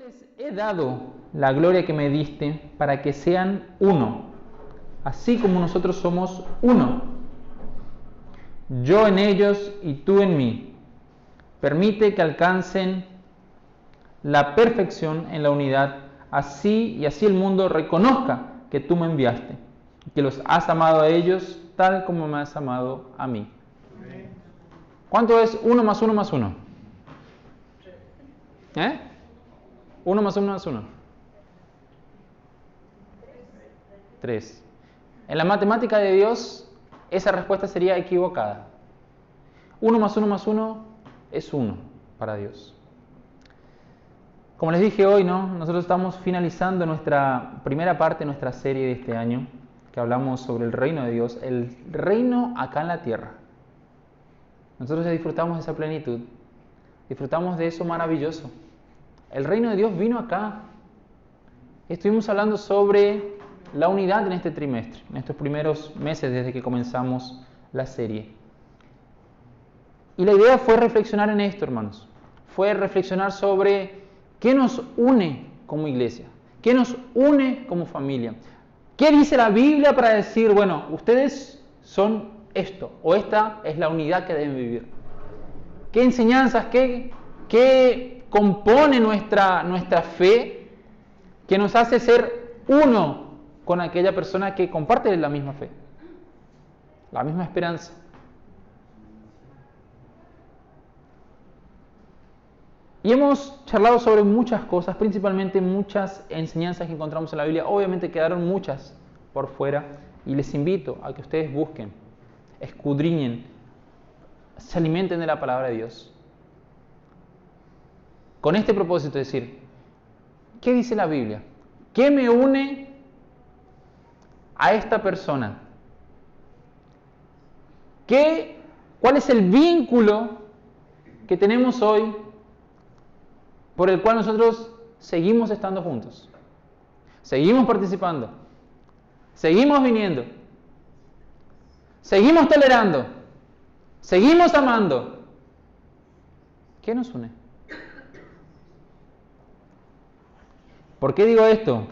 les he dado la gloria que me diste para que sean uno, así como nosotros somos uno. Yo en ellos y tú en mí. Permite que alcancen la perfección en la unidad, así el mundo reconozca que tú me enviaste, que los has amado a ellos tal como me has amado a mí. ¿Cuánto es 1 más 1 más 1? 1 más 1 más 1. 3. En la matemática de Dios, esa respuesta sería equivocada. 1 más 1 más 1 es 1 para Dios. Como les dije hoy, nosotros estamos finalizando nuestra primera parte de nuestra serie de este año, que hablamos sobre el reino de Dios, el reino acá en la tierra. Nosotros ya disfrutamos de esa plenitud, disfrutamos de eso maravilloso. El reino de Dios vino acá. Estuvimos hablando sobre la unidad en este trimestre, en estos primeros meses desde que comenzamos la serie. Y la idea fue reflexionar en esto, hermanos. Fue reflexionar sobre qué nos une como iglesia, qué nos une como familia. ¿Qué dice la Biblia para decir, bueno, ustedes son esto, o esta es la unidad que deben vivir? ¿Qué enseñanzas, qué compone nuestra fe que nos hace ser uno con aquella persona que comparte la misma fe, la misma esperanza? Y hemos charlado sobre muchas cosas, principalmente muchas enseñanzas que encontramos en la Biblia. Obviamente quedaron muchas por fuera y les invito a que ustedes busquen, escudriñen, se alimenten de la palabra de Dios. Con este propósito de decir, ¿qué dice la Biblia? ¿Qué me une a esta persona? ¿Cuál es el vínculo que tenemos hoy por el cual nosotros seguimos estando juntos? Seguimos participando, seguimos viniendo, seguimos tolerando, seguimos amando. ¿Qué nos une? ¿Por qué digo esto?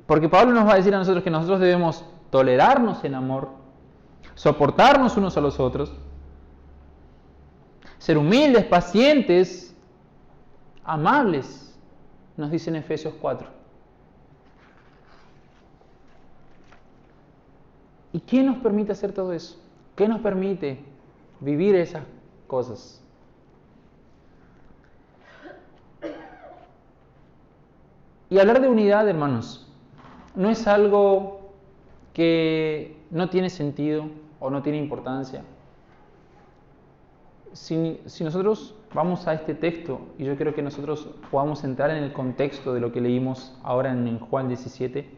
Porque Pablo nos va a decir a nosotros que nosotros debemos tolerarnos en amor, soportarnos unos a los otros, ser humildes, pacientes, amables, nos dice en Efesios 4. ¿Y qué nos permite hacer todo eso? ¿Qué nos permite vivir esas cosas? Y hablar de unidad, hermanos, no es algo que no tiene sentido o no tiene importancia. Si nosotros vamos a este texto, y yo creo que nosotros podamos entrar en el contexto de lo que leímos ahora en Juan 17,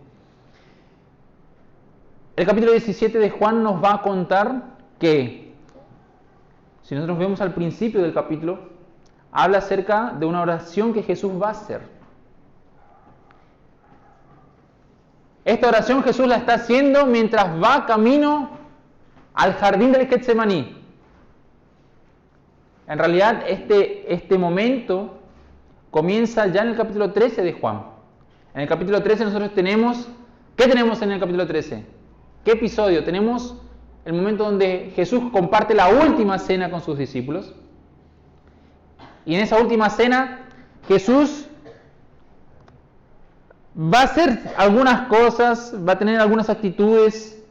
el capítulo 17 de Juan nos va a contar que, si nosotros vemos al principio del capítulo, habla acerca de una oración que Jesús va a hacer. Esta oración Jesús la está haciendo mientras va camino al jardín del Getsemaní. En realidad, este momento comienza ya en el capítulo 13 de Juan. En el capítulo 13 nosotros tenemos... ¿Qué tenemos en el capítulo 13? ¿Qué episodio? Tenemos el momento donde Jesús comparte la última cena con sus discípulos. Y en esa última cena, Jesús va a hacer algunas cosas, va a tener algunas actitudes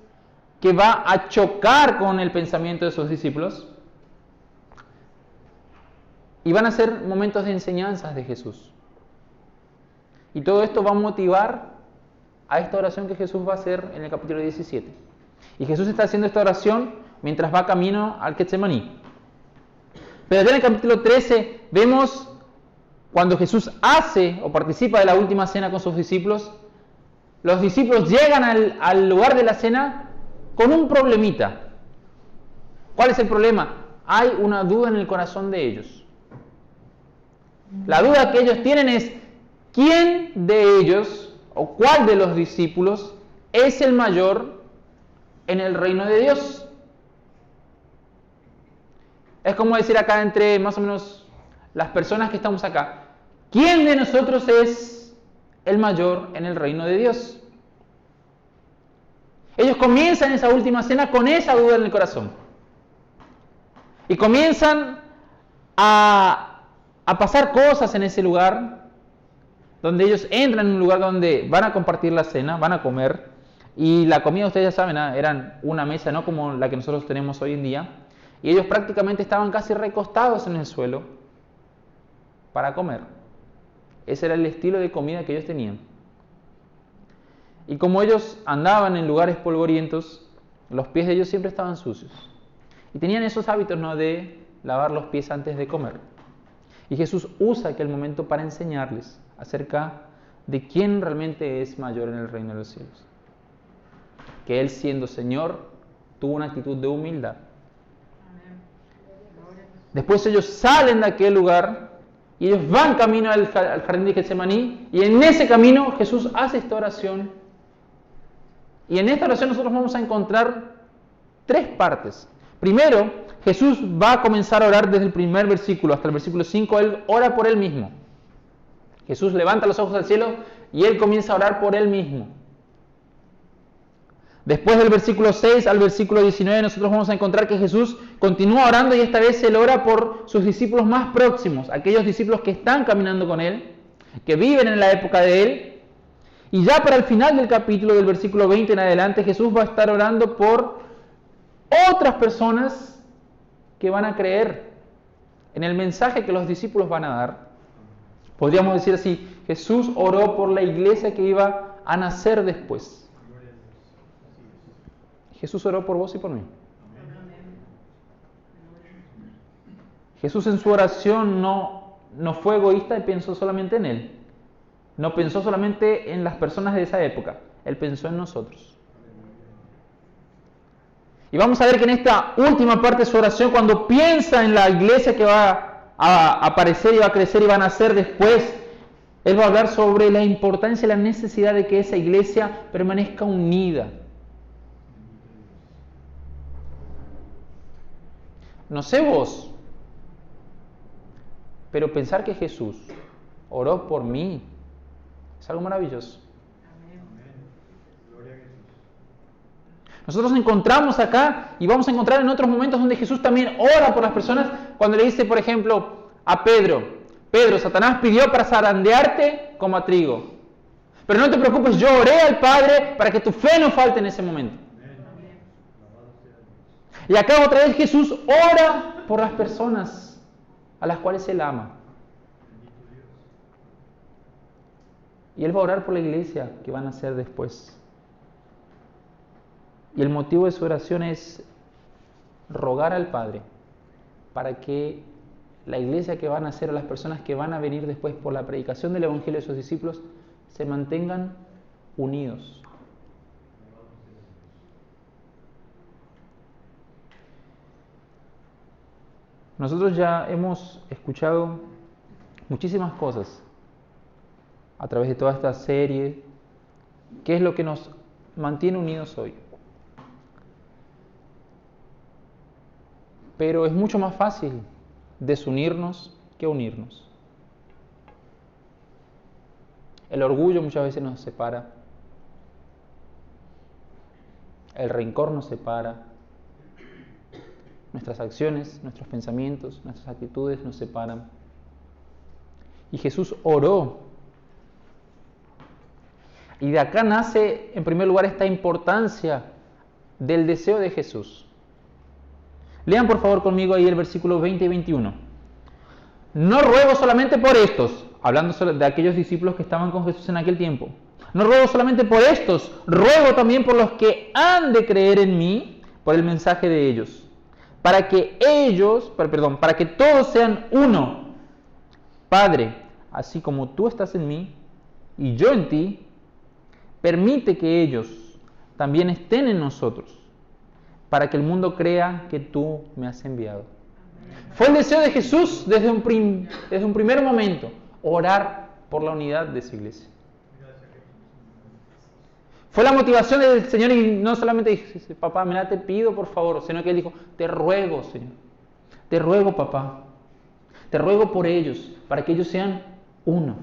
que va a chocar con el pensamiento de sus discípulos. Y van a ser momentos de enseñanzas de Jesús. Y todo esto va a motivar a esta oración que Jesús va a hacer en el capítulo 17. Y Jesús está haciendo esta oración mientras va camino al Getsemaní. Pero ya en el capítulo 13 vemos cuando Jesús hace o participa de la última cena con sus discípulos, los discípulos llegan al lugar de la cena con un problemita. ¿Cuál es el problema? Hay una duda en el corazón de ellos. La duda que ellos tienen es ¿quién de ellos o cuál de los discípulos es el mayor en el reino de Dios? Es como decir acá entre más o menos las personas que estamos acá, ¿quién de nosotros es el mayor en el reino de Dios? Ellos comienzan esa última cena con esa duda en el corazón. Y comienzan a pasar cosas en ese lugar, donde ellos entran en un lugar donde van a compartir la cena, van a comer. Y la comida, ustedes ya saben, eran una mesa, no como la que nosotros tenemos hoy en día. Y ellos prácticamente estaban casi recostados en el suelo para comer. Ese era el estilo de comida que ellos tenían. Y como ellos andaban en lugares polvorientos, los pies de ellos siempre estaban sucios. Y tenían esos hábitos, ¿no?, de lavar los pies antes de comer. Y Jesús usa aquel momento para enseñarles acerca de quién realmente es mayor en el reino de los cielos. Que Él, siendo Señor, tuvo una actitud de humildad. Después ellos salen de aquel lugar y ellos van camino al jardín de Getsemaní, y en ese camino Jesús hace esta oración. Y en esta oración nosotros vamos a encontrar tres partes. Primero, Jesús va a comenzar a orar desde el primer versículo hasta el versículo 5. Él ora por Él mismo. Jesús levanta los ojos al cielo y Él comienza a orar por Él mismo. Después del versículo 6 al versículo 19 nosotros vamos a encontrar que Jesús continúa orando, y esta vez Él ora por sus discípulos más próximos, aquellos discípulos que están caminando con Él, que viven en la época de Él. Y ya para el final del capítulo, del versículo 20 en adelante, Jesús va a estar orando por otras personas que van a creer en el mensaje que los discípulos van a dar. Podríamos decir así, Jesús oró por la iglesia que iba a nacer después. Jesús oró por vos y por mí. Jesús en su oración no fue egoísta y pensó solamente en Él. No pensó solamente en las personas de esa época. Él pensó en nosotros. Y vamos a ver que en esta última parte de su oración, cuando piensa en la iglesia que va a aparecer y va a crecer y va a nacer después, Él va a hablar sobre la importancia y la necesidad de que esa iglesia permanezca unida. No sé vos, pero pensar que Jesús oró por mí es algo maravilloso. Nosotros encontramos acá y vamos a encontrar en otros momentos donde Jesús también ora por las personas, cuando le dice, por ejemplo, a Pedro: Pedro, Satanás pidió para zarandearte como a trigo, pero no te preocupes, yo oré al Padre para que tu fe no falte en ese momento. Y acá otra vez Jesús ora por las personas a las cuales Él ama. Y Él va a orar por la iglesia que van a nacer después. Y el motivo de su oración es rogar al Padre para que la iglesia que va a nacer, o las personas que van a venir después por la predicación del Evangelio de sus discípulos, se mantengan unidos. Nosotros ya hemos escuchado muchísimas cosas a través de toda esta serie. ¿Qué es lo que nos mantiene unidos hoy? Pero es mucho más fácil desunirnos que unirnos. El orgullo muchas veces nos separa. El rencor nos separa. Nuestras acciones, nuestros pensamientos, nuestras actitudes nos separan. Y Jesús oró. Y de acá nace, en primer lugar, esta importancia del deseo de Jesús. Lean por favor conmigo ahí el versículo 20 y 21. No ruego solamente por estos, hablando de aquellos discípulos que estaban con Jesús en aquel tiempo. No ruego solamente por estos, ruego también por los que han de creer en mí, por el mensaje de ellos. Para que todos sean uno. Padre, así como tú estás en mí y yo en ti, permite que ellos también estén en nosotros, para que el mundo crea que tú me has enviado. Fue el deseo de Jesús desde un primer momento, orar por la unidad de esa iglesia. Fue la motivación del Señor, y no solamente dijo, papá, mira, te pido por favor, sino que Él dijo, te ruego, Señor. Te ruego, papá, te ruego por ellos, para que ellos sean uno.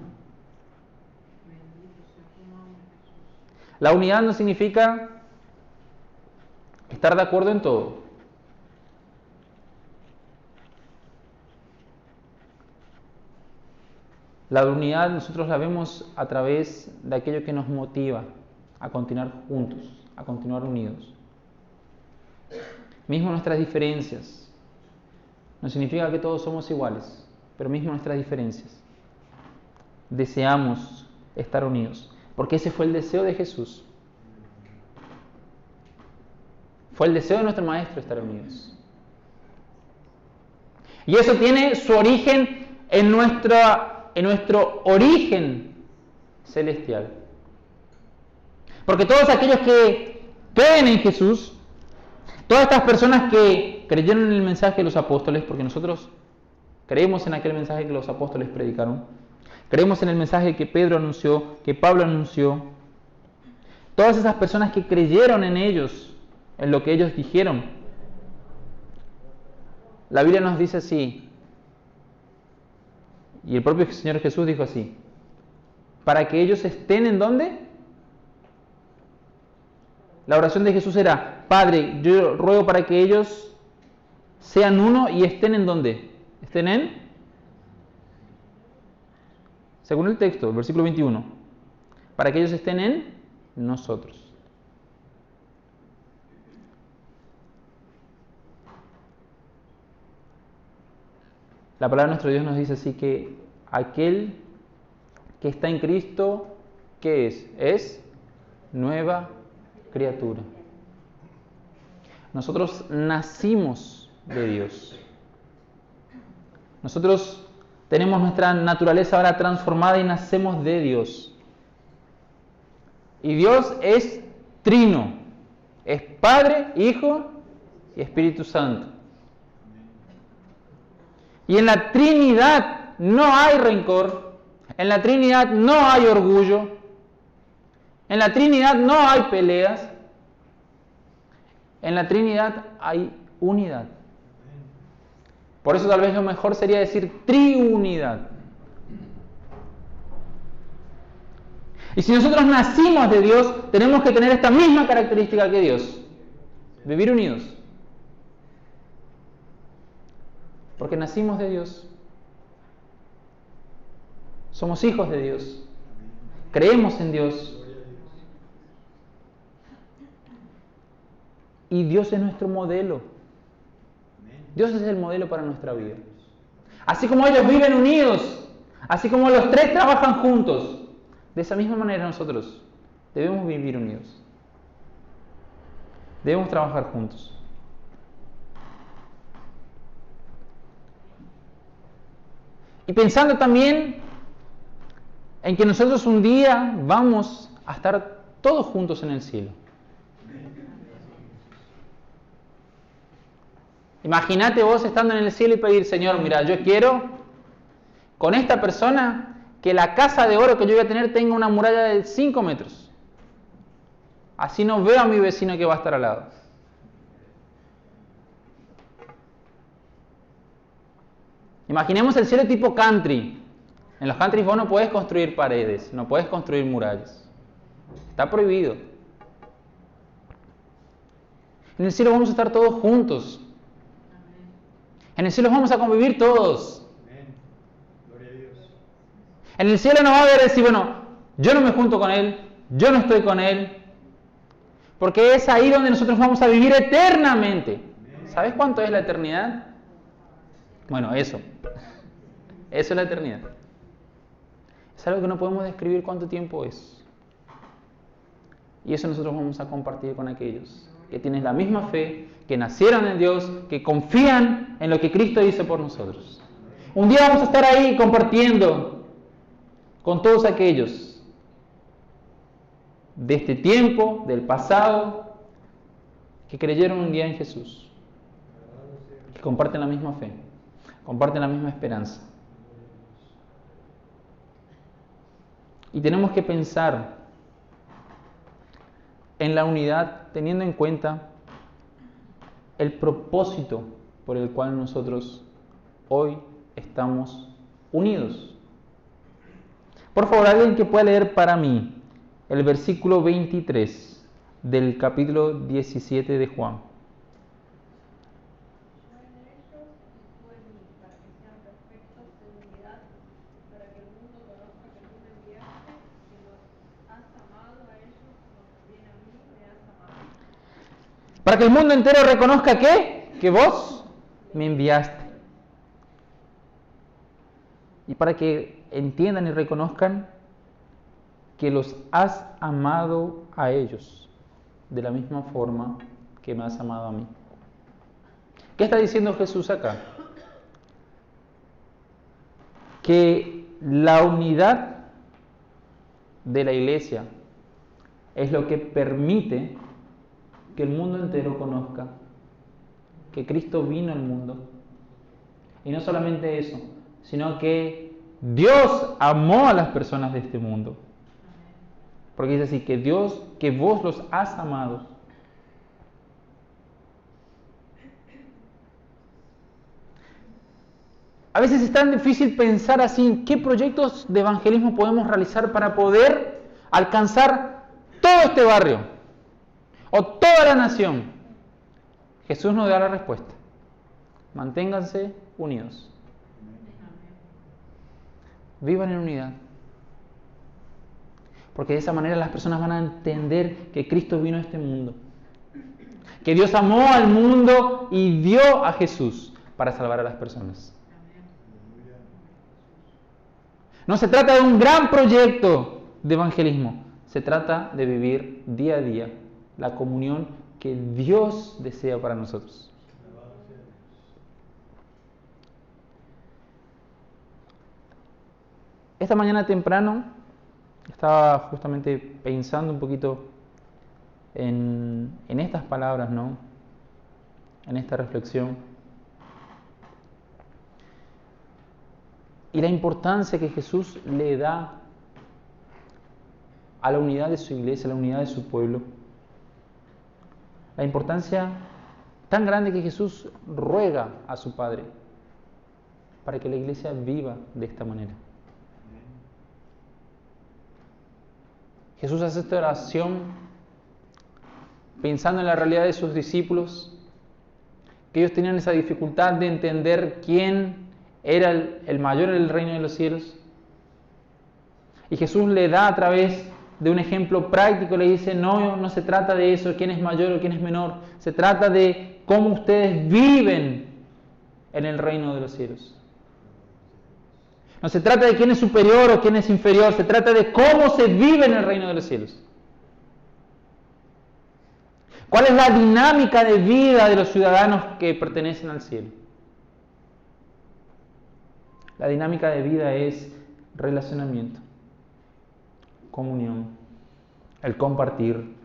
La unidad no significa estar de acuerdo en todo. La unidad nosotros la vemos a través de aquello que nos motiva a continuar juntos, a continuar unidos. Mismo nuestras diferencias. No significa que todos somos iguales, pero mismo nuestras diferencias. Deseamos estar unidos, porque ese fue el deseo de Jesús. Fue el deseo de nuestro Maestro estar unidos. Y eso tiene su origen en nuestro origen celestial. Porque todos aquellos que creen en Jesús, todas estas personas que creyeron en el mensaje de los apóstoles, porque nosotros creemos en aquel mensaje que los apóstoles predicaron, creemos en el mensaje que Pedro anunció, que Pablo anunció, todas esas personas que creyeron en ellos, en lo que ellos dijeron, la Biblia nos dice así, y el propio Señor Jesús dijo así, para que ellos estén ¿en dónde? La oración de Jesús era, Padre, yo ruego para que ellos sean uno y estén ¿en dónde? Estén en, según el texto, el versículo 21, para que ellos estén en nosotros. La palabra de nuestro Dios nos dice así que aquel que está en Cristo, ¿qué es? Es nueva criatura. Nosotros nacimos de Dios. Nosotros tenemos nuestra naturaleza ahora transformada y nacemos de Dios. Y Dios es trino. Es Padre, Hijo y Espíritu Santo. Y en la Trinidad no hay rencor, en la Trinidad no hay orgullo, en la Trinidad no hay peleas, en la Trinidad hay unidad. Por eso tal vez lo mejor sería decir triunidad. Y si nosotros nacimos de Dios, tenemos que tener esta misma característica que Dios, vivir unidos. Porque nacimos de Dios. Somos hijos de Dios. Creemos en Dios. Y Dios es nuestro modelo. Dios es el modelo para nuestra vida. Así como ellos viven unidos, así como los tres trabajan juntos, de esa misma manera nosotros debemos vivir unidos. Debemos trabajar juntos. Y pensando también en que nosotros un día vamos a estar todos juntos en el cielo. Imagínate vos estando en el cielo y pedir, Señor, mira, yo quiero con esta persona que la casa de oro que yo voy a tener tenga una muralla de 5 metros. Así no veo a mi vecino que va a estar al lado. Imaginemos el cielo tipo country. En los countries vos no podés construir paredes, no podés construir murallas. Está prohibido. En el cielo vamos a estar todos juntos. En el cielo vamos a convivir todos. Gloria a Dios. En el cielo no va a haber decir, bueno, yo no me junto con él, yo no estoy con él. Porque es ahí donde nosotros vamos a vivir eternamente. ¿Sabes cuánto es la eternidad? Bueno, eso. Eso es la eternidad. Es algo que no podemos describir cuánto tiempo es. Y eso nosotros vamos a compartir con aquellos que tienen la misma fe, que nacieron en Dios, que confían en lo que Cristo hizo por nosotros. Un día vamos a estar ahí compartiendo con todos aquellos de este tiempo, del pasado, que creyeron un día en Jesús, que comparten la misma fe, comparten la misma esperanza. Y tenemos que pensar en la unidad teniendo en cuenta el propósito por el cual nosotros hoy estamos unidos. Por favor, alguien que pueda leer para mí el versículo 23 del capítulo 17 de Juan. Para que el mundo entero reconozca que vos me enviaste. Y para que entiendan y reconozcan que los has amado a ellos de la misma forma que me has amado a mí. ¿Qué está diciendo Jesús acá? Que la unidad de la iglesia es lo que permite que el mundo entero conozca que Cristo vino al mundo. Y no solamente eso, sino que Dios amó a las personas de este mundo. Porque dice así, que vos los has amado. A veces es tan difícil pensar así, ¿qué proyectos de evangelismo podemos realizar para poder alcanzar todo este barrio o toda la nación? Jesús nos da la respuesta. Manténganse unidos. Vivan en unidad. Porque de esa manera las personas van a entender que Cristo vino a este mundo. Que Dios amó al mundo y dio a Jesús para salvar a las personas. No se trata de un gran proyecto de evangelismo. Se trata de vivir día a día la comunión que Dios desea para nosotros. Esta mañana temprano estaba justamente pensando un poquito en estas palabras, ¿no? En esta reflexión. Y la importancia que Jesús le da a la unidad de su iglesia, a la unidad de su pueblo. La importancia tan grande que Jesús ruega a su Padre para que la iglesia viva de esta manera. Jesús hace esta oración pensando en la realidad de sus discípulos, que ellos tenían esa dificultad de entender quién era el mayor en el reino de los cielos. Y Jesús le da a través de un ejemplo práctico, le dice, no se trata de eso, quién es mayor o quién es menor, se trata de cómo ustedes viven en el reino de los cielos. No se trata de quién es superior o quién es inferior, se trata de cómo se vive en el reino de los cielos. ¿Cuál es la dinámica de vida de los ciudadanos que pertenecen al cielo? La dinámica de vida es relacionamiento, comunión, el compartir.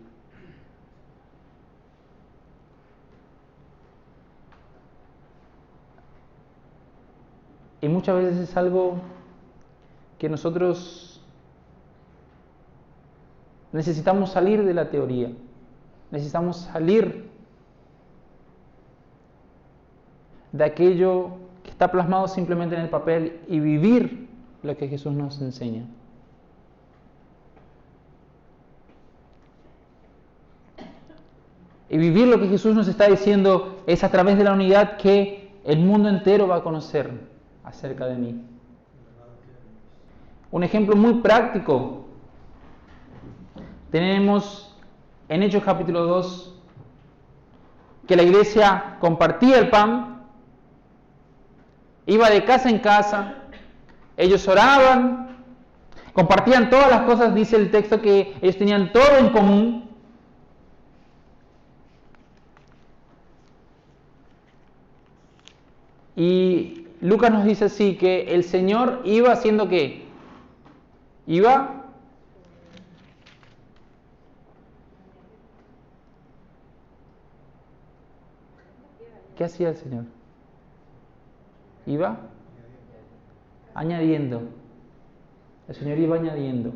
Y muchas veces es algo que nosotros necesitamos salir de la teoría, necesitamos salir de aquello que está plasmado simplemente en el papel y vivir lo que Jesús nos enseña. Y vivir lo que Jesús nos está diciendo es a través de la unidad que el mundo entero va a conocer acerca de mí. Un ejemplo muy práctico. Tenemos en Hechos capítulo 2 que la iglesia compartía el pan, iba de casa en casa, ellos oraban, compartían todas las cosas, dice el texto que ellos tenían todo en común. Y Lucas nos dice así, que el Señor iba haciendo ¿qué? ¿Qué hacía el Señor? Iba añadiendo. El Señor iba añadiendo.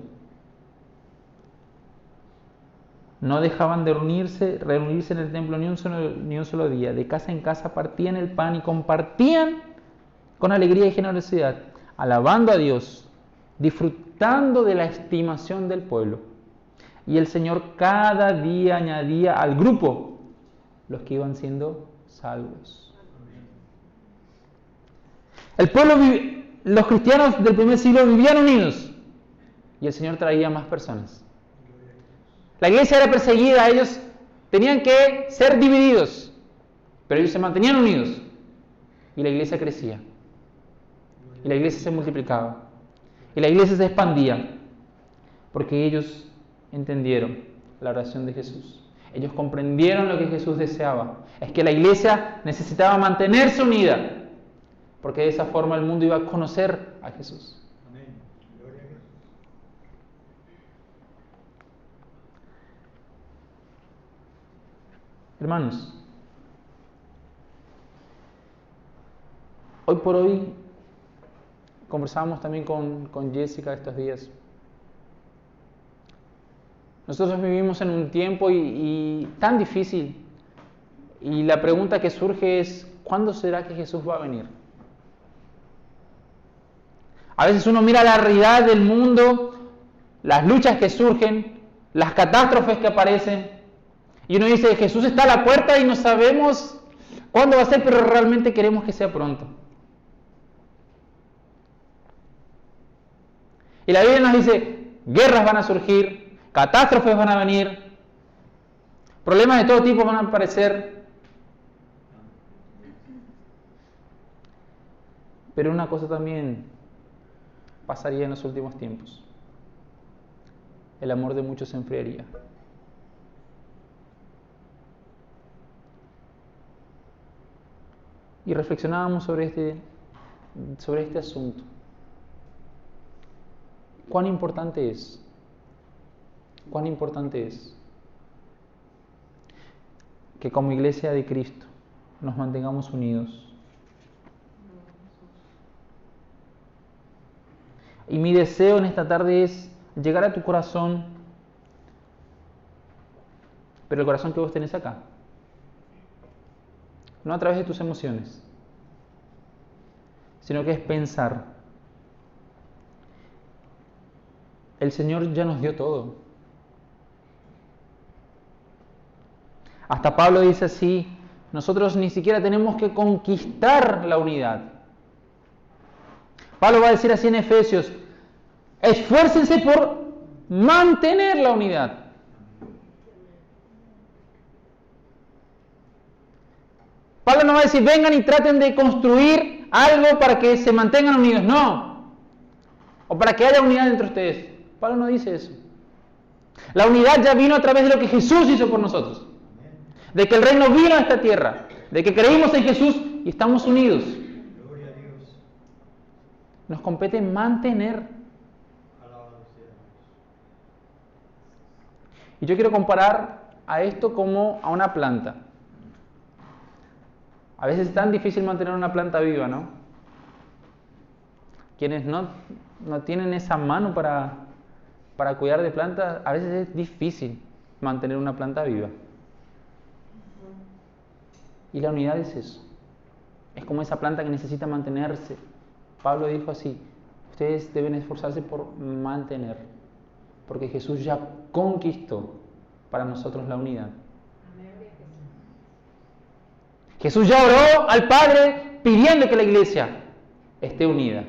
No dejaban de reunirse en el templo ni un solo día. De casa en casa partían el pan y compartían con alegría y generosidad, alabando a Dios, disfrutando de la estimación del pueblo. Y el Señor cada día añadía al grupo los que iban siendo salvos. El pueblo, los cristianos del primer siglo vivían unidos y el Señor traía más personas. La iglesia era perseguida, ellos tenían que ser divididos, pero ellos se mantenían unidos y la iglesia crecía, y la iglesia se multiplicaba, y la iglesia se expandía, porque ellos entendieron la oración de Jesús. Ellos comprendieron lo que Jesús deseaba, es que la iglesia necesitaba mantenerse unida, porque de esa forma el mundo iba a conocer a Jesús. Hermanos, hoy por hoy, conversábamos también con Jessica estos días. Nosotros vivimos en un tiempo y tan difícil, y la pregunta que surge es, ¿cuándo será que Jesús va a venir? A veces uno mira la realidad del mundo, las luchas que surgen, las catástrofes que aparecen, y uno dice, Jesús está a la puerta y no sabemos cuándo va a ser, pero realmente queremos que sea pronto. Y la Biblia nos dice, guerras van a surgir, catástrofes van a venir, problemas de todo tipo van a aparecer. Pero una cosa también pasaría en los últimos tiempos. El amor de muchos se enfriaría. Y reflexionábamos sobre este asunto. ¿Cuán importante es? ¿Cuán importante es que como iglesia de Cristo nos mantengamos unidos? Y mi deseo en esta tarde es llegar a tu corazón, pero el corazón que vos tenés acá. No a través de tus emociones, sino que es pensar, el Señor ya nos dio todo. Hasta Pablo dice así, nosotros ni siquiera tenemos que conquistar la unidad. Pablo va a decir así en Efesios, esfuércense por mantener la unidad. Pablo no va a decir, vengan y traten de construir algo para que se mantengan unidos. No. O para que haya unidad entre ustedes. Pablo no dice eso. La unidad ya vino a través de lo que Jesús hizo por nosotros. De que el reino vino a esta tierra. De que creímos en Jesús y estamos unidos. Nos compete mantener. Y yo quiero comparar a esto como a una planta. A veces es tan difícil mantener una planta viva, ¿no? Quienes no tienen esa mano para cuidar de plantas, a veces es difícil mantener una planta viva. Y la unidad es eso. Es como esa planta que necesita mantenerse. Pablo dijo así, ustedes deben esforzarse por mantener, porque Jesús ya conquistó para nosotros la unidad. Jesús ya oró al Padre pidiendo que la iglesia esté unida.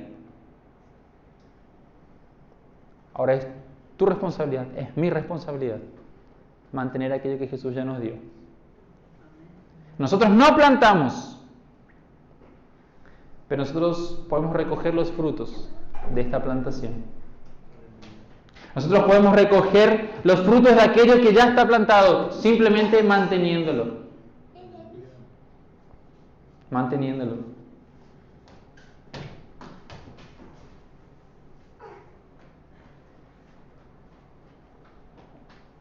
Ahora es tu responsabilidad, es mi responsabilidad, mantener aquello que Jesús ya nos dio. Nosotros no plantamos, pero nosotros podemos recoger los frutos de esta plantación. Nosotros podemos recoger los frutos de aquello que ya está plantado, simplemente manteniéndolo.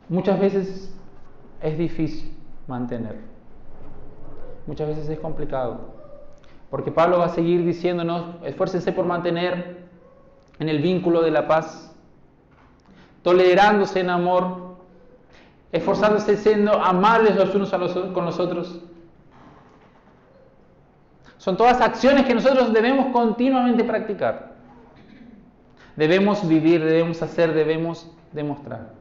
Muchas veces es difícil mantener. Muchas veces es complicado. Porque Pablo va a seguir diciéndonos, esfuércense por mantener en el vínculo de la paz, tolerándose en amor, esforzándose siendo amables los unos con los otros. Son todas acciones que nosotros debemos continuamente practicar. Debemos vivir, debemos hacer, debemos demostrar.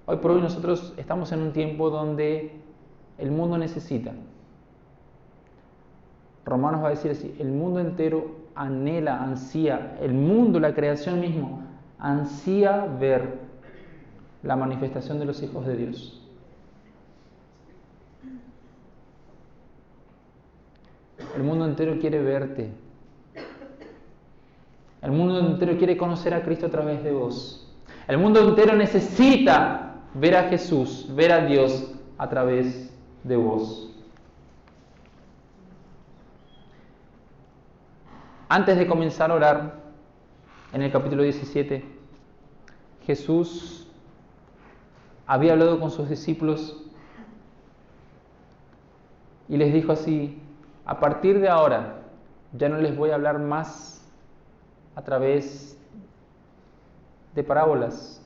Hoy por hoy nosotros estamos en un tiempo donde el mundo necesita. Romanos va a decir así, el mundo entero anhela, ansía, el mundo, la creación mismo, ansía ver la manifestación de los hijos de Dios. El mundo entero quiere verte. El mundo entero quiere conocer a Cristo a través de vos. El mundo entero necesita ver a Jesús, ver a Dios a través de vos. Antes de comenzar a orar, en el capítulo 17, Jesús había hablado con sus discípulos y les dijo así: a partir de ahora ya no les voy a hablar más a través de parábolas.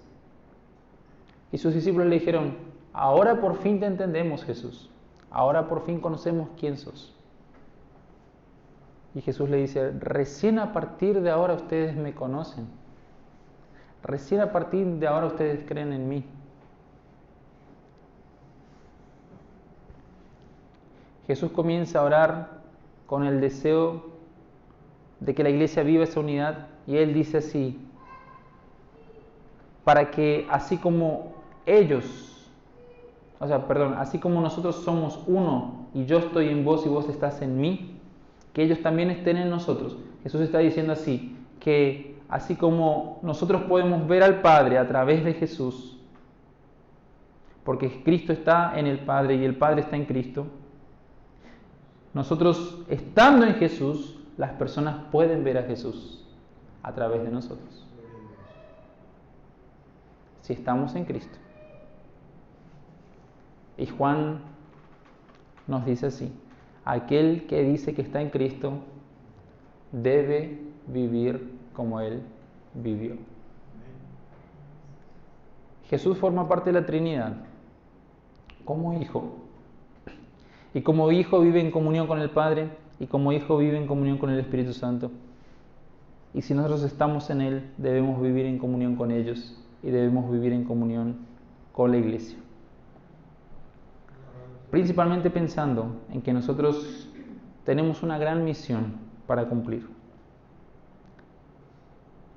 Y sus discípulos le dijeron: ahora por fin te entendemos, Jesús. Ahora por fin conocemos quién sos. Y Jesús le dice: recién a partir de ahora ustedes me conocen. Recién a partir de ahora ustedes creen en mí. Jesús comienza a orar con el deseo de que la iglesia viva esa unidad, y Él dice así: para que así como así como nosotros somos uno y yo estoy en vos y vos estás en mí, que ellos también estén en nosotros. Jesús está diciendo así, que así como nosotros podemos ver al Padre a través de Jesús, porque Cristo está en el Padre y el Padre está en Cristo, nosotros estando en Jesús, las personas pueden ver a Jesús a través de nosotros. Si estamos en Cristo. Y Juan nos dice así: aquel que dice que está en Cristo debe vivir como Él vivió. Jesús forma parte de la Trinidad como Hijo. Y como Hijo vive en comunión con el Padre, y como Hijo vive en comunión con el Espíritu Santo. Y si nosotros estamos en Él, debemos vivir en comunión con ellos, y debemos vivir en comunión con la iglesia. Principalmente pensando en que nosotros tenemos una gran misión para cumplir.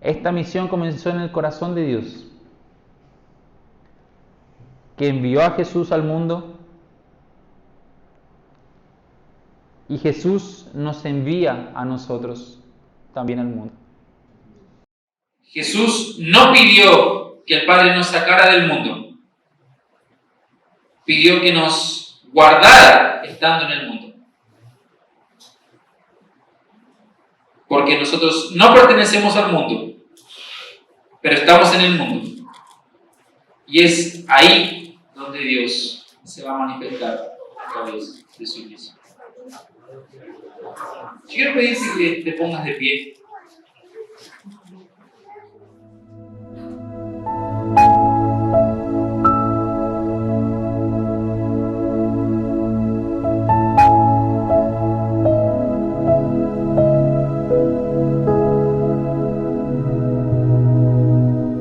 Esta misión comenzó en el corazón de Dios, que envió a Jesús al mundo, y Jesús nos envía a nosotros también al mundo. Jesús no pidió que el Padre nos sacara del mundo, pidió que nos guardara estando en el mundo. Porque nosotros no pertenecemos al mundo, pero estamos en el mundo. Y es ahí donde Dios se va a manifestar a través de su iglesia. Quiero pedirte que te pongas de pie.